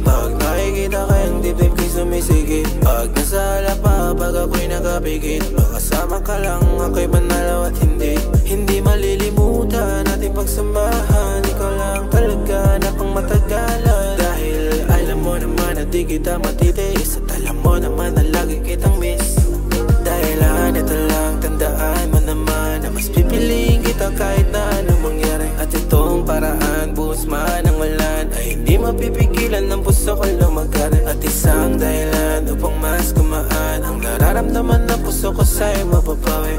Pag nakikita kayang dibdib ko'y sumisigit, pag nasa harap pa, pag ako'y nakapikit, makasama ka lang, ako'y manalo at hindi malilimutan ating pagsamahan. Ikaw lang talaga na pang matagalan, dahil alam mo naman na di kita matitiis, at alam mo naman na lagi kitang miss. Dahilan ito lang, tandaan mo naman na mas pipiliin kita kahit na anong mangyari. At itong paraan, buhos man ang ulan, ay hindi mapipigilan ng puso ko lumagari. At isang dahilan upang mas gumaan ang nararamdaman ng puso ko sa'yo mapapawi.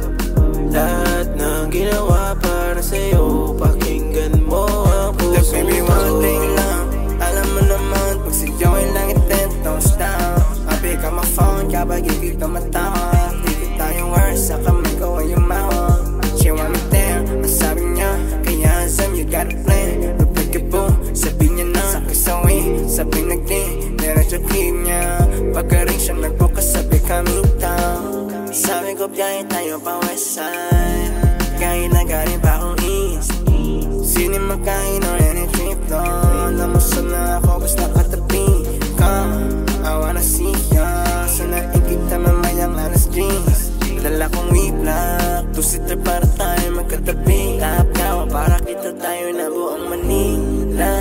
Lahat ng ginawa para sa'yo, pakinggan mo ang puso ko. Baby, one thing lang, alam mo naman, pag sa'yo ay langit and don't stop. I'll pick up my phone kapag ikit ka matawa. Di kita yung words, sa kamay ko ay yung mouth. She want me there, masabi niya, kaya some you gotta play. Replicable, sabi niya na, sakay sawi, sabi nagdi, diretso keep niya. Pagkaring siya nagbukas, sabi coming down. Sabi ko biyahe tayo pa west side, kahit na galing pa akong east. Sini makain or any trip doon, namusod na ako basta katabi ka. I wanna see ya, so naikita mamayang alas jeans. Dala kong weeblak, two-seater para tayo magkatabi. Kahap-kawa para kita tayo na buong Manila.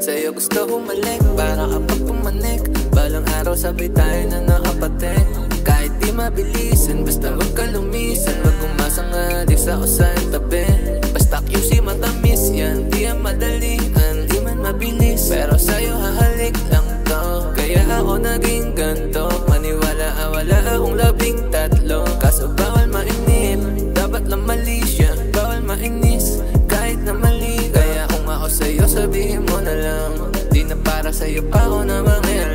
Sa'yo gusto bumalik, para kapag pumanik, balang araw sabay tayo na nakapatin. Kahit di mabilisan, basta wag ka lumisan, wag umasang adik sa kusang tabi. Basta QC matamis yan, di yan madalian, di man mabilis, pero sa'yo hahalik lang to. Kaya ako naging ganto, maniwala wala akong 13. Kaso bawal mainip, dapat lang mali siya, bawal mainis, kahit na mali. Kaya kung ako sa'yo sabihin mo na lang, di na para sa'yo pa ako na mangyari.